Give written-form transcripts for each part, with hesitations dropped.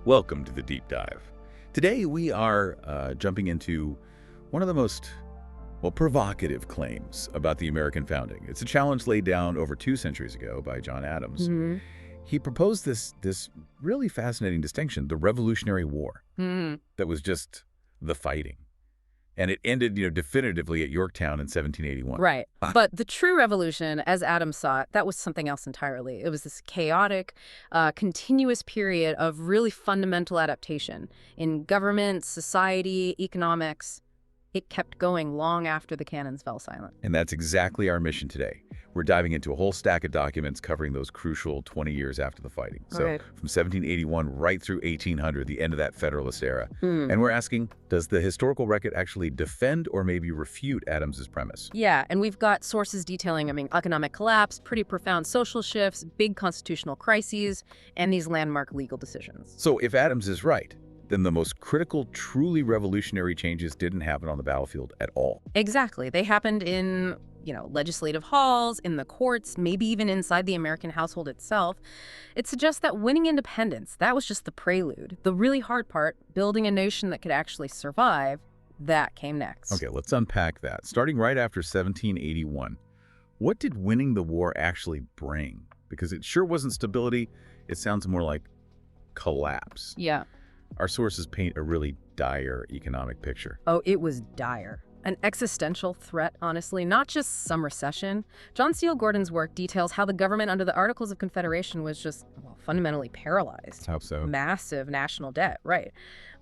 Welcome to the Deep Dive. Today we are jumping into one of the most, provocative claims about the American founding. It's a challenge laid down over 2 centuries ago by John Adams. He proposed this really fascinating distinction, the Revolutionary War, that was just the fighting. And it ended, definitively at Yorktown in 1781. Right. But the true revolution, as Adams saw it, that was something else entirely. It was this chaotic, continuous period of really fundamental adaptation in government, society, economics. It kept going long after the cannons fell silent. And that's exactly our mission today. We're diving into a whole stack of documents covering those crucial 20 years after the fighting. So from 1781 right through 1800, the end of that Federalist era. And we're asking, does the historical record actually defend or maybe refute Adams's premise? Yeah, and we've got sources detailing, economic collapse, pretty profound social shifts, big constitutional crises, and these landmark legal decisions. So if Adams is right, then the most critical, truly revolutionary changes didn't happen on the battlefield at all. Exactly. They happened in, legislative halls, in the courts, maybe even inside the American household itself. It suggests that winning independence, that was just the prelude. The really hard part, building a nation that could actually survive, that came next. Okay, let's unpack that. Starting right after 1781, what did winning the war actually bring? Because it sure wasn't stability. It sounds more like collapse. Yeah. Our sources paint a really dire economic picture. Oh, it was dire. An existential threat, honestly, not just some recession. John Steele Gordon's work details how the government under the Articles of Confederation was just, fundamentally paralyzed. How so? Massive national debt, right.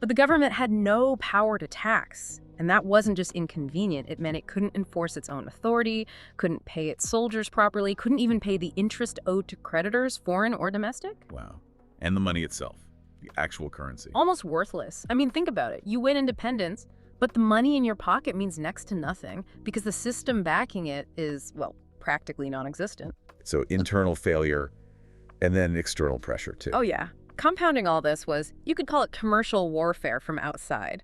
But the government had no power to tax. And that wasn't just inconvenient. It meant it couldn't enforce its own authority, couldn't pay its soldiers properly, couldn't even pay the interest owed to creditors, foreign or domestic. Wow. And the money itself. The actual currency. Almost worthless. Think about it. You win independence, but the money in your pocket means next to nothing because the system backing it is, practically non-existent. So internal failure and then external pressure too. Oh yeah. Compounding all this was, you could call it commercial warfare from outside.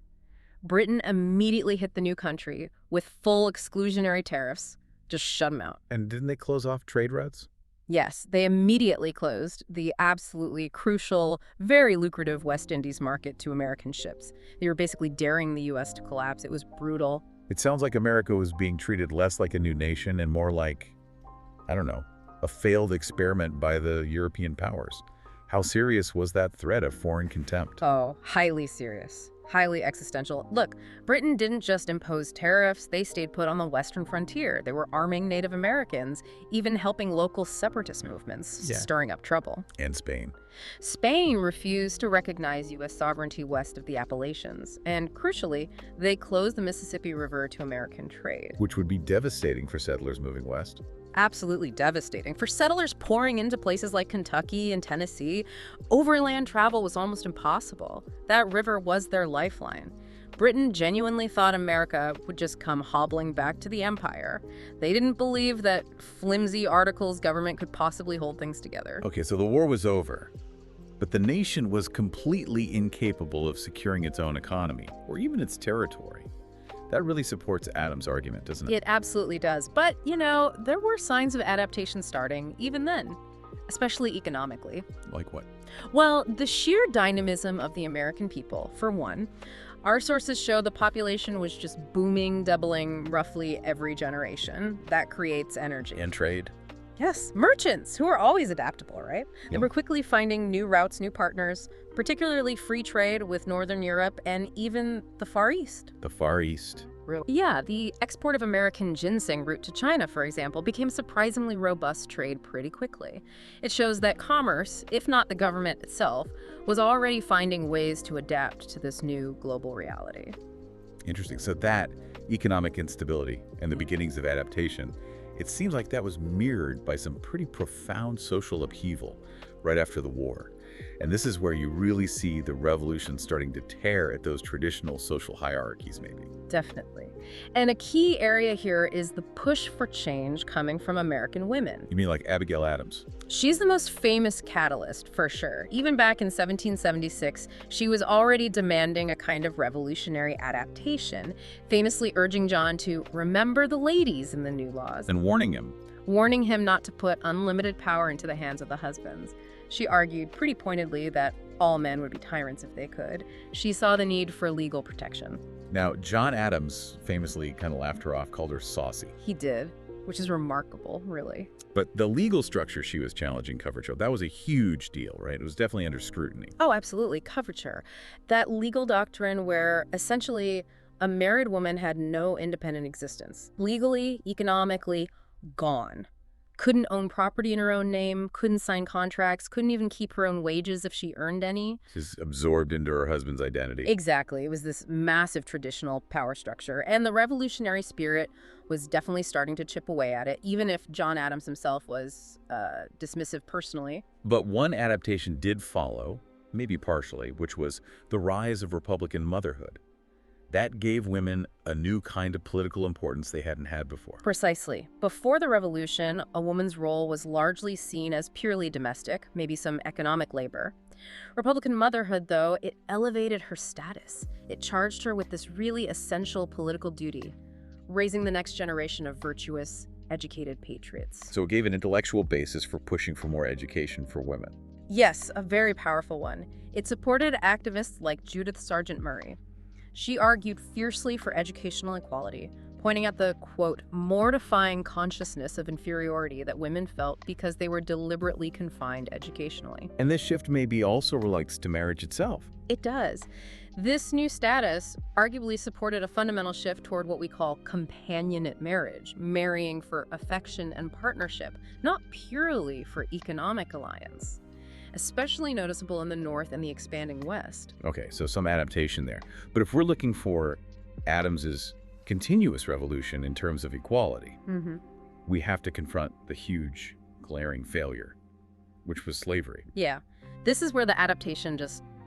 Britain immediately hit the new country with full exclusionary tariffs, just shut them out. And didn't they close off trade routes? Yes, they immediately closed the absolutely crucial, very lucrative West Indies market to American ships. They were basically daring the U.S. to collapse. It was brutal. It sounds like America was being treated less like a new nation and more like, a failed experiment by the European powers. How serious was that threat of foreign contempt? Oh, highly serious. Highly existential. Look, Britain didn't just impose tariffs, they stayed put on the western frontier. They were arming Native Americans, even helping local separatist movements, stirring up trouble. And Spain. Spain refused to recognize U.S. sovereignty west of the Appalachians, and crucially, they closed the Mississippi River to American trade. Which would be devastating for settlers moving west. Absolutely devastating. For settlers pouring into places like Kentucky and Tennessee, overland travel was almost impossible. That river was their lifeline. Britain genuinely thought America would just come hobbling back to the empire. They didn't believe that flimsy articles government could possibly hold things together. Okay, so the war was over, but the nation was completely incapable of securing its own economy or even its territory. That really supports Adams' argument, doesn't it? It absolutely does. But, there were signs of adaptation starting even then, especially economically. Like what? Well, the sheer dynamism of the American people, for one. Our sources show the population was just booming, doubling roughly every generation. That creates energy. And trade. Yes, merchants, who are always adaptable, right? They were quickly finding new routes, new partners, particularly free trade with Northern Europe and even the Far East. The Far East. Yeah, the export of American ginseng route to China, for example, became surprisingly robust trade pretty quickly. It shows that commerce, if not the government itself, was already finding ways to adapt to this new global reality. Interesting. So that economic instability and the beginnings of adaptation, it seems like that was mirrored by some pretty profound social upheaval right after the war. And this is where you really see the revolution starting to tear at those traditional social hierarchies, maybe. Definitely. And a key area here is the push for change coming from American women. You mean like Abigail Adams? She's the most famous catalyst, for sure. Even back in 1776, she was already demanding a kind of revolutionary adaptation, famously urging John to remember the ladies in the new laws. And warning him Not to put unlimited power into the hands of the husbands. She argued pretty pointedly that All men would be tyrants if they could. She saw the need for legal protection. Now, John Adams famously kind of laughed her off, called her saucy. He did, which is remarkable, really. But the legal structure she was challenging coverture, that was a huge deal, right? It was definitely under scrutiny. Oh, absolutely, coverture. That legal doctrine where essentially a married woman had no independent existence. Legally, economically, gone. Couldn't own property in her own name, couldn't sign contracts, couldn't even keep her own wages if she earned any. She's absorbed into her husband's identity. Exactly. It was this massive traditional power structure. And the revolutionary spirit was definitely starting to chip away at it, even if John Adams himself was dismissive personally. But one adaptation did follow, maybe partially, which was the rise of Republican motherhood. That gave women a new kind of political importance they hadn't had before. Precisely. Before the revolution, a woman's role was largely seen as purely domestic, maybe some economic labor. Republican motherhood, though, it elevated her status. It charged her with this really essential political duty, raising the next generation of virtuous, educated patriots. So it gave an intellectual basis for pushing for more education for women. Yes, a very powerful one. It supported activists like Judith Sargent Murray. She argued fiercely for educational equality, pointing at the, quote, mortifying consciousness of inferiority that women felt because they were deliberately confined educationally. And this shift maybe also relates to marriage itself. It does. This new status arguably supported a fundamental shift toward what we call companionate marriage, marrying for affection and partnership, not purely for economic alliance. Especially noticeable in the North and the expanding West. Okay, so some adaptation there. But if we're looking for Adams's continuous revolution in terms of equality, we have to confront the huge, glaring failure, which was slavery. Yeah, this is where the adaptation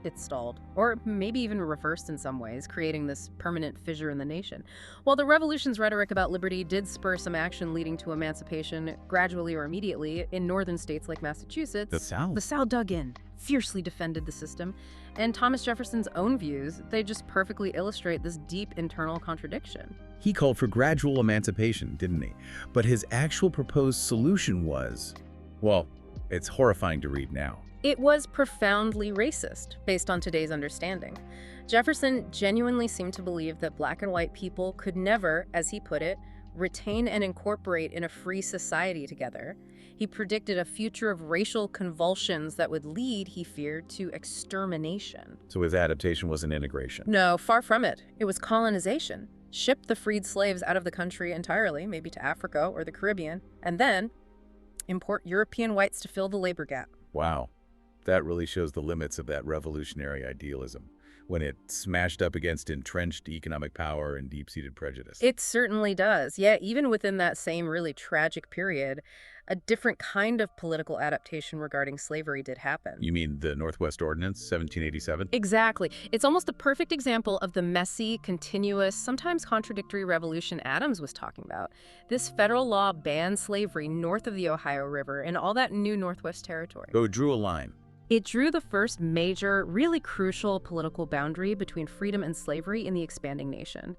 it stalled, or maybe even reversed in some ways, creating this permanent fissure in the nation. While the revolution's rhetoric about liberty did spur some action leading to emancipation gradually or immediately in northern states like Massachusetts, the South dug in, fiercely defended the system, and Thomas Jefferson's own views, they just perfectly illustrate this deep internal contradiction. He called for gradual emancipation, didn't he? But his actual proposed solution was, well, it's horrifying to read now. It was profoundly racist, based on today's understanding. Jefferson genuinely seemed to believe that black and white people could never, as he put it, retain and incorporate in a free society together. He predicted a future of racial convulsions that would lead, he feared, to extermination. So his adaptation wasn't integration. No, far from it. It was colonization. Ship the freed slaves out of the country entirely, maybe to Africa or the Caribbean, and then import European whites to fill the labor gap. Wow. That really shows the limits of that revolutionary idealism, when it smashed up against entrenched economic power and deep-seated prejudice. It certainly does. Yeah, even within that same really tragic period, a different kind of political adaptation regarding slavery did happen. You mean the Northwest Ordinance, 1787? Exactly. It's almost a perfect example of the messy, continuous, sometimes contradictory revolution Adams was talking about. This federal law banned slavery north of the Ohio River in all that new Northwest territory. So it drew a line. It drew the first major, really crucial political boundary between freedom and slavery in the expanding nation.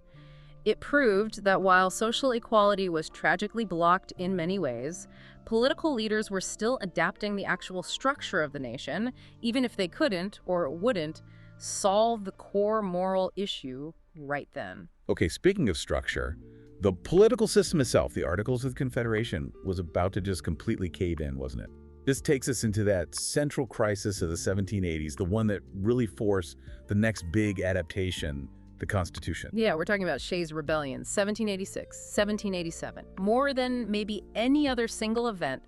It proved that while social equality was tragically blocked in many ways, political leaders were still adapting the actual structure of the nation, even if they couldn't or wouldn't solve the core moral issue right then. Okay, speaking of structure, the political system itself, the Articles of Confederation, was about to just completely cave in, wasn't it? This takes us into that central crisis of the 1780s, the one that really forced the next big adaptation, the Constitution. Yeah, we're talking about Shays' Rebellion, 1786, 1787. More than maybe any other single event,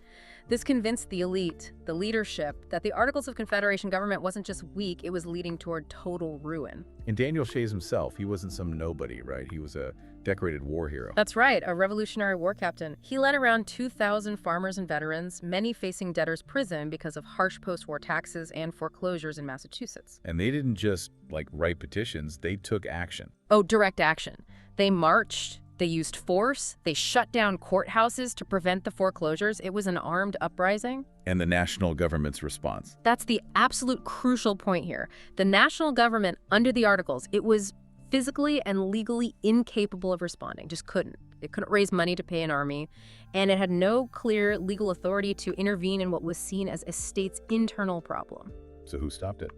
this convinced the elite, the leadership, that the Articles of Confederation government wasn't just weak, it was leading toward total ruin. And Daniel Shays himself, he wasn't some nobody, right? He was a decorated war hero. That's right, a Revolutionary War captain. He led around 2,000 farmers and veterans, many facing debtor's prison because of harsh post-war taxes and foreclosures in Massachusetts. And they didn't just, write petitions, they took action. Oh, direct action. They marched, they used force, they shut down courthouses to prevent the foreclosures. It was an armed uprising. And the national government's response. That's the absolute crucial point here. The national government, under the Articles, it was physically and legally incapable of responding, just couldn't. It couldn't raise money to pay an army, and it had no clear legal authority to intervene in what was seen as a state's internal problem. So who stopped it?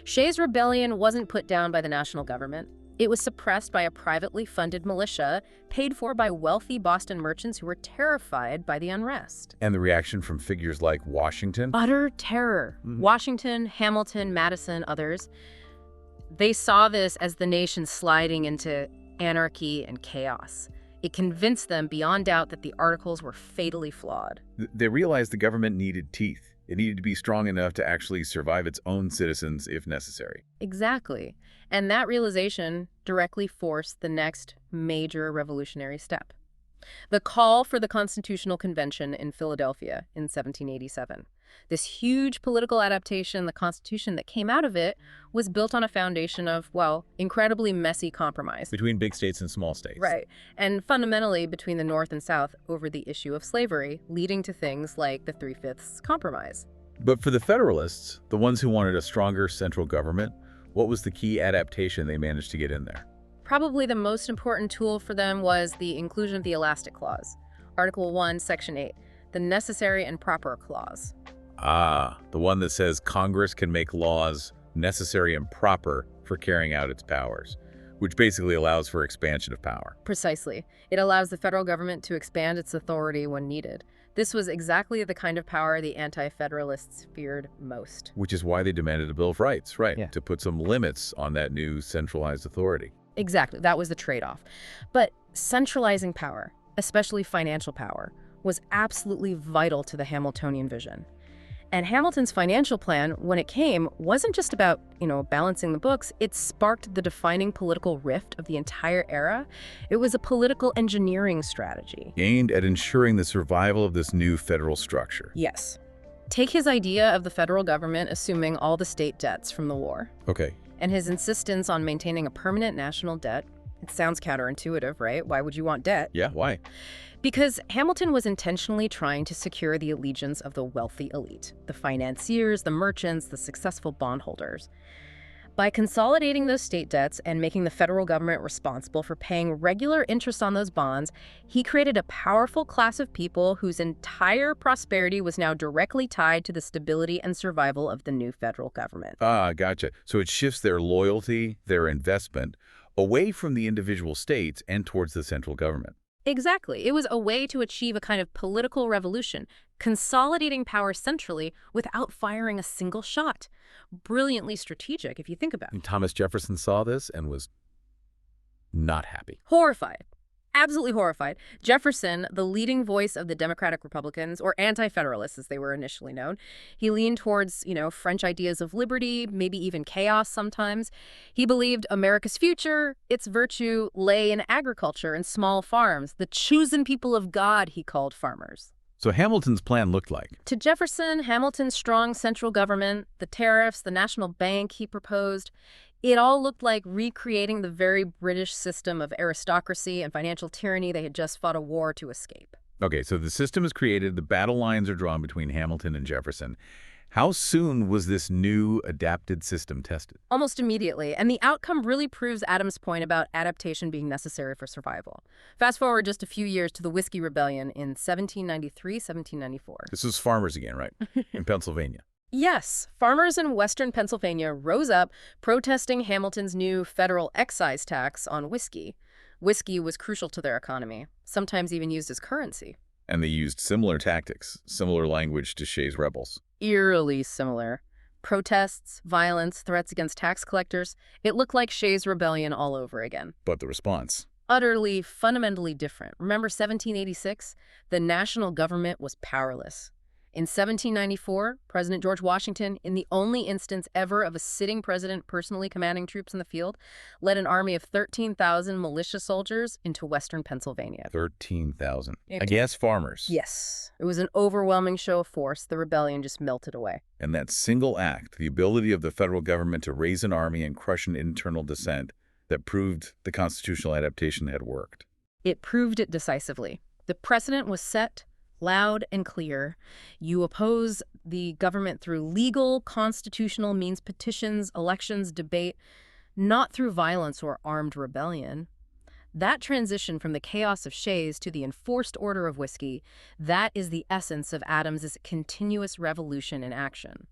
Shays' rebellion wasn't put down by the national government. It was suppressed by a privately funded militia paid for by wealthy Boston merchants who were terrified by the unrest. And the reaction from figures like Washington? Utter terror. Washington, Hamilton, Madison, others, they saw this as the nation sliding into anarchy and chaos. It convinced them beyond doubt that the Articles were fatally flawed. They realized the government needed teeth. It needed to be strong enough to actually survive its own citizens if necessary. Exactly. And that realization directly forced the next major revolutionary step: the call for the Constitutional Convention in Philadelphia in 1787. This huge political adaptation, the Constitution that came out of it, was built on a foundation of, well, incredibly messy compromise. Between big states and small states. Right. And fundamentally between the North and South over the issue of slavery, leading to things like the Three-Fifths Compromise. But for the Federalists, the ones who wanted a stronger central government, what was the key adaptation they managed to get in there? Probably the most important tool for them was the inclusion of the Elastic Clause, Article 1, Section 8, the Necessary and Proper Clause. Ah, the one that says Congress can make laws necessary and proper for carrying out its powers, which basically allows for expansion of power. Precisely. It allows the federal government to expand its authority when needed. This was exactly the kind of power the Anti-Federalists feared most. Which is why they demanded a Bill of Rights, right? Yeah. To put some limits on that new centralized authority. Exactly. That was the trade-off. But centralizing power, especially financial power, was absolutely vital to the Hamiltonian vision. And Hamilton's financial plan, when it came, wasn't just about, balancing the books. It sparked the defining political rift of the entire era. It was a political engineering strategy. Aimed at ensuring the survival of this new federal structure. Yes. Take his idea of the federal government assuming all the state debts from the war, Okay. and his insistence on maintaining a permanent national debt. It sounds counterintuitive, right? Why would you want debt? Yeah, why? Because Hamilton was intentionally trying to secure the allegiance of the wealthy elite, the financiers, the merchants, the successful bondholders. By consolidating those state debts and making the federal government responsible for paying regular interest on those bonds, he created a powerful class of people whose entire prosperity was now directly tied to the stability and survival of the new federal government. Ah, gotcha. So it shifts their loyalty, their investment, away from the individual states and towards the central government. Exactly. It was a way to achieve a kind of political revolution, consolidating power centrally without firing a single shot. Brilliantly strategic, if you think about it. And Thomas Jefferson saw this and was not happy. Horrified. Absolutely horrified. Jefferson, the leading voice of the Democratic Republicans, or Anti-Federalists as they were initially known, he leaned towards, French ideas of liberty, maybe even chaos sometimes. He believed America's future, its virtue, lay in agriculture and small farms, the chosen people of God, he called farmers. So Hamilton's plan looked like? To Jefferson, Hamilton's strong central government, the tariffs, the national bank he proposed, it all looked like recreating the very British system of aristocracy and financial tyranny they had just fought a war to escape. Okay, so the system is created, the battle lines are drawn between Hamilton and Jefferson. How soon was this new adapted system tested? Almost immediately, and the outcome really proves Adams' point about adaptation being necessary for survival. Fast forward just a few years to the Whiskey Rebellion in 1793, 1794. This was farmers again, right? In Pennsylvania. Yes, farmers in western Pennsylvania rose up protesting Hamilton's new federal excise tax on whiskey. Whiskey was crucial to their economy, sometimes even used as currency. And they used similar tactics, similar language to Shays' rebels. Eerily similar. Protests, violence, threats against tax collectors. It looked like Shays' Rebellion all over again. But the response? Utterly, fundamentally different. Remember 1786? The national government was powerless. In 1794, President George Washington, in the only instance ever of a sitting president personally commanding troops in the field, led an army of 13,000 militia soldiers into western Pennsylvania. 13,000. I guess farmers. Yes. It was an overwhelming show of force. The rebellion just melted away. And that single act, the ability of the federal government to raise an army and crush an internal dissent, that proved the constitutional adaptation had worked. It proved it decisively. The precedent was set, loud and clear. You oppose the government through legal, constitutional means, petitions, elections, debate, not through violence or armed rebellion. That transition from the chaos of Shays to the enforced order of whiskey, that is the essence of Adams's continuous revolution in action.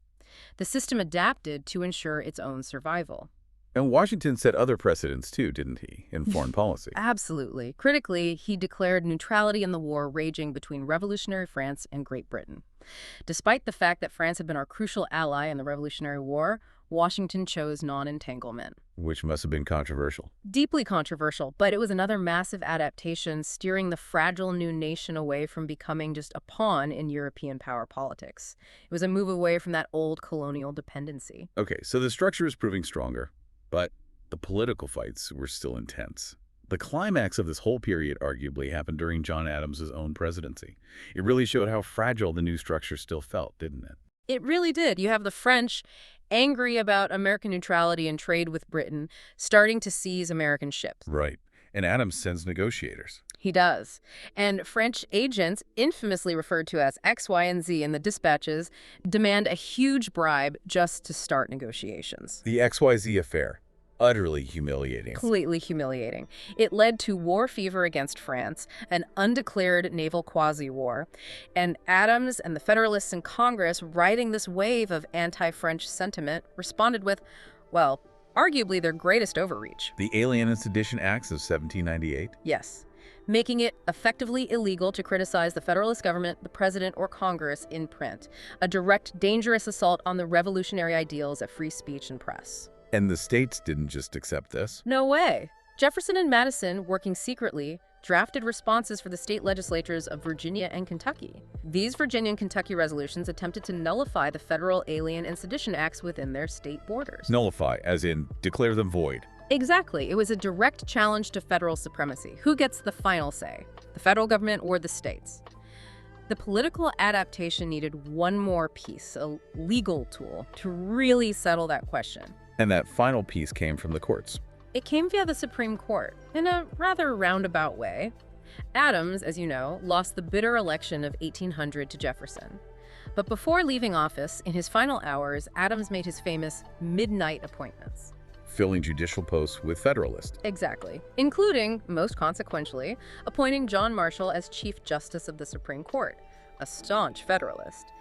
The system adapted to ensure its own survival. And Washington set other precedents too, didn't he, in foreign policy? Absolutely. Critically, he declared neutrality in the war raging between revolutionary France and Great Britain. Despite the fact that France had been our crucial ally in the Revolutionary War, Washington chose non-entanglement. Which must have been controversial. Deeply controversial, but it was another massive adaptation, steering the fragile new nation away from becoming just a pawn in European power politics. It was a move away from that old colonial dependency. Okay, so the structure is proving stronger, but the political fights were still intense. The climax of this whole period arguably happened during John Adams' own presidency. It really showed how fragile the new structure still felt, didn't it? It really did. You have the French, angry about American neutrality and trade with Britain, starting to seize American ships. Right. And Adams sends negotiators. He does. And French agents, infamously referred to as X, Y, and Z in the dispatches, demand a huge bribe just to start negotiations. The XYZ affair. Utterly humiliating. Completely humiliating. It led to war fever against France, an undeclared naval quasi-war, and Adams and the Federalists in Congress, riding this wave of anti-French sentiment, responded with, well, arguably their greatest overreach. The Alien and Sedition Acts of 1798? Yes, making it effectively illegal to criticize the Federalist government, the president, or Congress in print, a direct, dangerous assault on the revolutionary ideals of free speech and press. And the states didn't just accept this. No way. Jefferson and Madison, working secretly, drafted responses for the state legislatures of Virginia and Kentucky. These Virginia and Kentucky resolutions attempted to nullify the federal Alien and Sedition Acts within their state borders. Nullify, as in declare them void. Exactly. It was a direct challenge to federal supremacy. Who gets the final say? The federal government or the states? The political adaptation needed one more piece, a legal tool, to really settle that question. And that final piece came from the courts. It came via the Supreme Court, in a rather roundabout way. Adams, as you know, lost the bitter election of 1800 to Jefferson. But before leaving office, in his final hours, Adams made his famous midnight appointments. Filling judicial posts with Federalists. Exactly. Including, most consequentially, appointing John Marshall as Chief Justice of the Supreme Court, a staunch Federalist.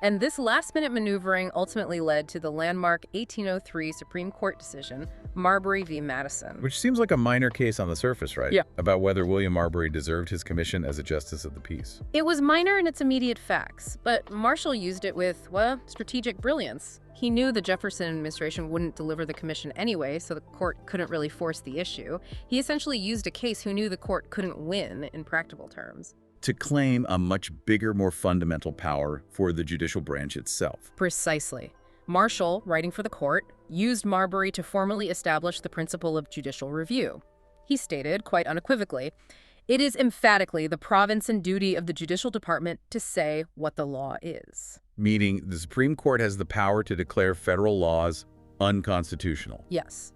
And this last-minute maneuvering ultimately led to the landmark 1803 Supreme Court decision, Marbury v. Madison. Which seems like a minor case on the surface, right? Yeah. About whether William Marbury deserved his commission as a justice of the peace. It was minor in its immediate facts, but Marshall used it with, well, strategic brilliance. He knew the Jefferson administration wouldn't deliver the commission anyway, so the court couldn't really force the issue. He essentially used a case who knew the court couldn't win in practical terms. To claim a much bigger, more fundamental power for the judicial branch itself. Precisely. Marshall, writing for the court, used Marbury to formally establish the principle of judicial review. He stated, quite unequivocally, "It is emphatically the province and duty of the judicial department to say what the law is." Meaning the Supreme Court has the power to declare federal laws unconstitutional. Yes.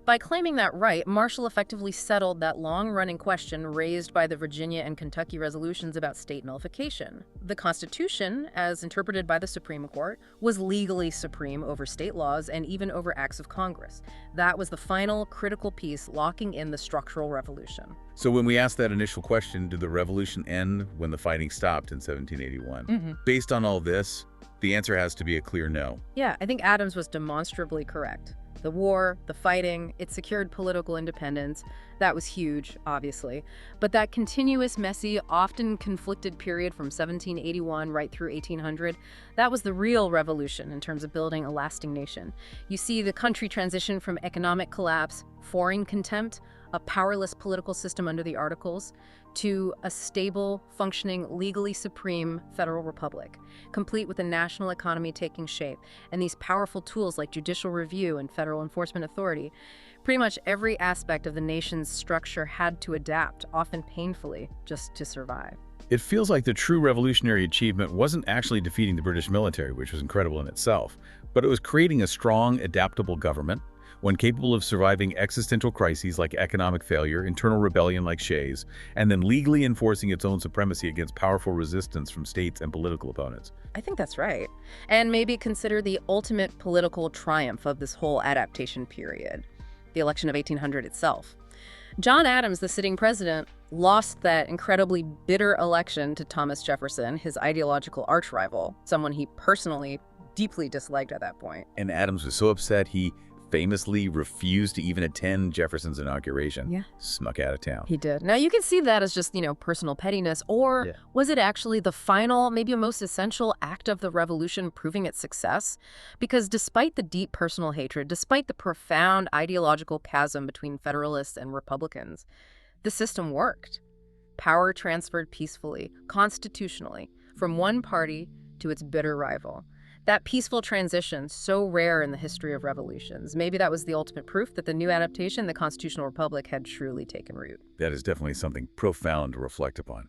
By claiming that right, Marshall effectively settled that long-running question raised by the Virginia and Kentucky resolutions about state nullification. The Constitution, as interpreted by the Supreme Court, was legally supreme over state laws and even over acts of Congress. That was the final critical piece locking in the structural revolution. So when we asked that initial question, did the revolution end when the fighting stopped in 1781? Based on all this, the answer has to be a clear no. Yeah, I think Adams was demonstrably correct. The war, the fighting, it secured political independence. That was huge, obviously. But that continuous, messy, often conflicted period from 1781 right through 1800, that was the real revolution in terms of building a lasting nation. You see the country transition from economic collapse, foreign contempt, a powerless political system under the Articles, to a stable, functioning, legally supreme federal republic, complete with a national economy taking shape, and these powerful tools like judicial review and federal enforcement authority. Pretty much every aspect of the nation's structure had to adapt, often painfully, just to survive. It feels like the true revolutionary achievement wasn't actually defeating the British military, which was incredible in itself, but it was creating a strong, adaptable government, one capable of surviving existential crises like economic failure, internal rebellion like Shays, and then legally enforcing its own supremacy against powerful resistance from states and political opponents. I think that's right. And maybe consider the ultimate political triumph of this whole adaptation period, the election of 1800 itself. John Adams, the sitting president, lost that incredibly bitter election to Thomas Jefferson, his ideological arch-rival, someone he personally deeply disliked at that point. And Adams was so upset he famously refused to even attend Jefferson's inauguration. Yeah. Snuck out of town. He did. Now, you can see that as just, personal pettiness, or was it actually the final, maybe most essential act of the revolution proving its success? Because despite the deep personal hatred, despite the profound ideological chasm between Federalists and Republicans, the system worked. Power transferred peacefully, constitutionally, from one party to its bitter rival. That peaceful transition, so rare in the history of revolutions, maybe that was the ultimate proof that the new adaptation, the Constitutional Republic, had truly taken root. That is definitely something profound to reflect upon.